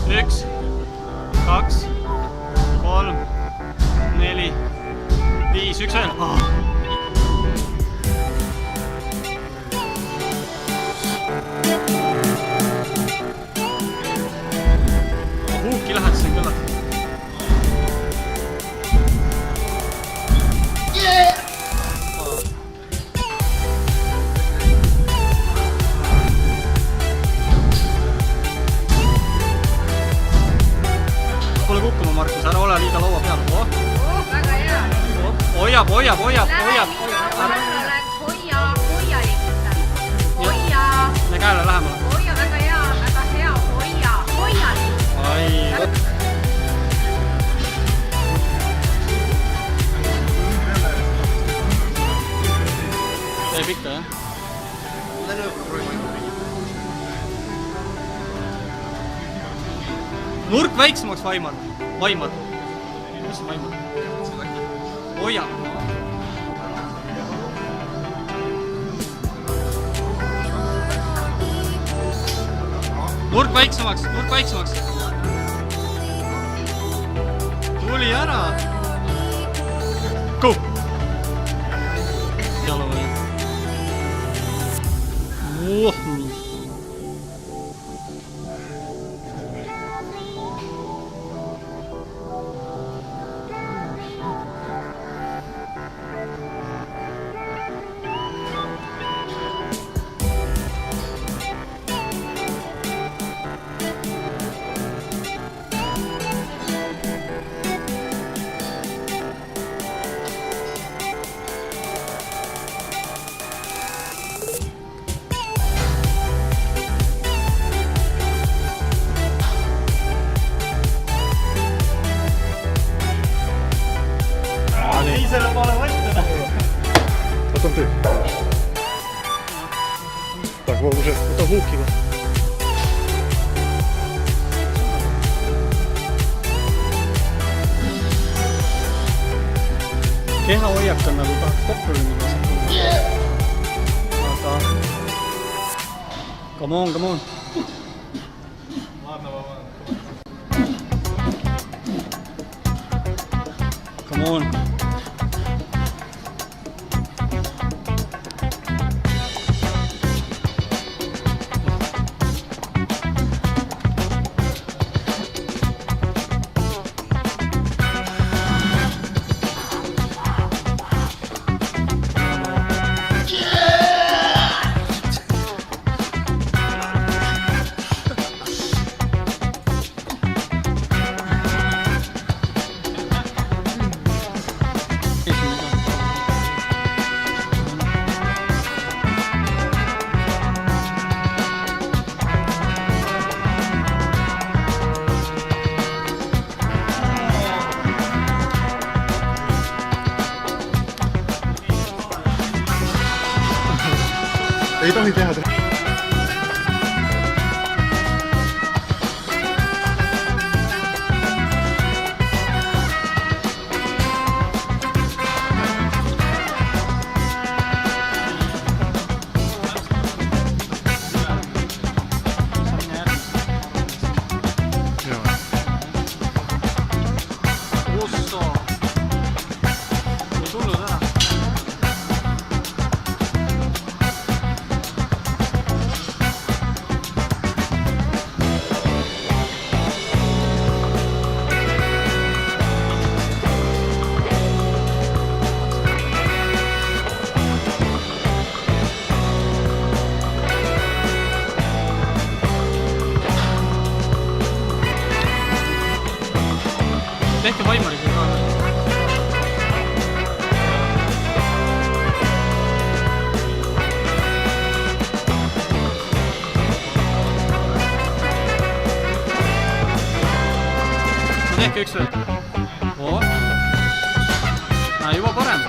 1, 2, 3, 4, 5, 1 veel. Huuki lähedasin küll. Pole kukkuma, Markus, ära ole liiga laua peal. Väga hea. Hoiab. Hoia lihtsalt. Hoia. Me käele lähemale. Hoia, väga hea. Hoia lihtsalt. Ai. Teeb ikka, jah? Nurk väiksemaks Vaimar. Mis on Vaimar? Hoia. Nurk väiksemaks. Tuli ära. Go! Jalu või? Nii. Teisele poole võtta. Võta on töö. Võta huukiga. Keha hoiak on nagu tahaks kokku lüüa. Aga... Come on. Come on. Ei tohi teha. Tehke Vaimariga ka. Tehke üks veel. Juba parem.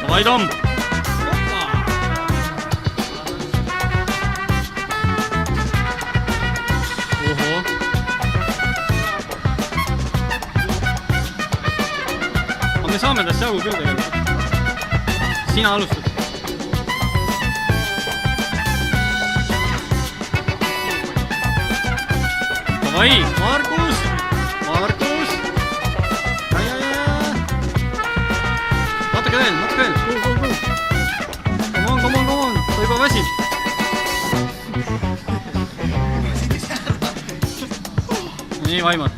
Davai, Tom! Oho. me saame tast jagu küll tegelikult. Sina alustad. Davai, Margus! Margus! Natuke veel, natuke veel. Come on, ta juba väsib. Nii, Vaimar.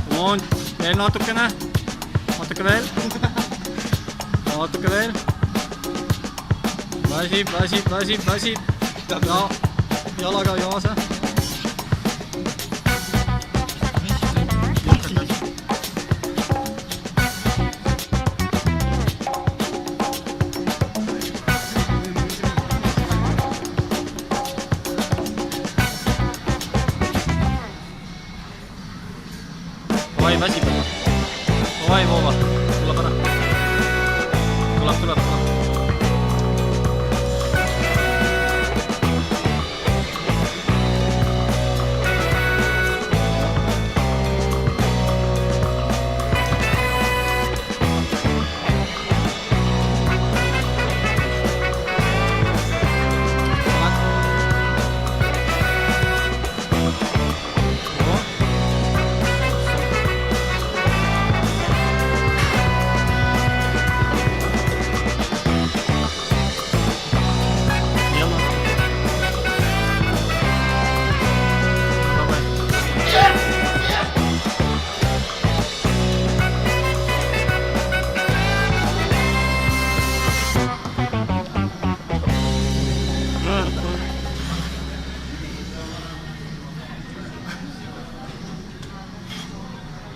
Come on, veel natukene. Natuke veel. Natuke veel. Väsib. Ja jalaga joase. Davai, väsib. Davai, Voova. Tuleb ära. Tuleb.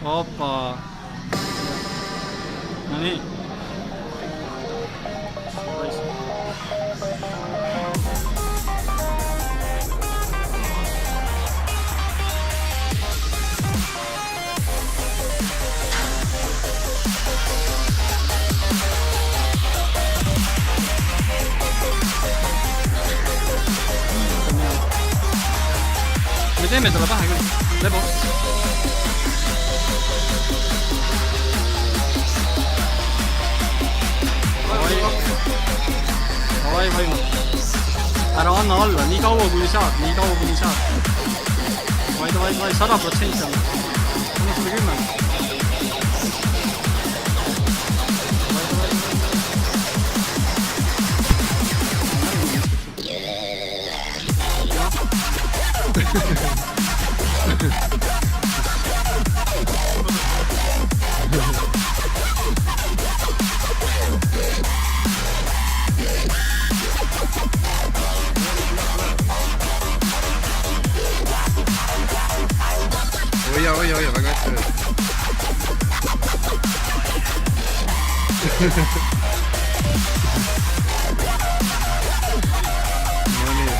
Opa. No nii. Me teeme talle pähe küll. Lebo. Davai, Vaimar. Ära anna alla, nii kaua kuni saad. Davai, 100% on. Anna sulle 10. Oi, väga hästi veel. No nii.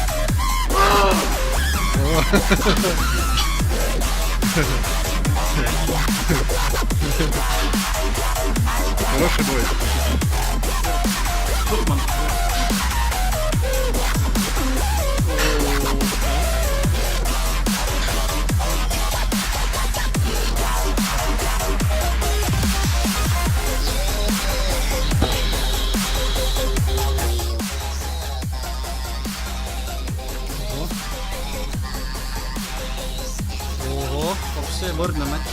Хороший бой. Lukman. Oho, hoopis see võrdne matš.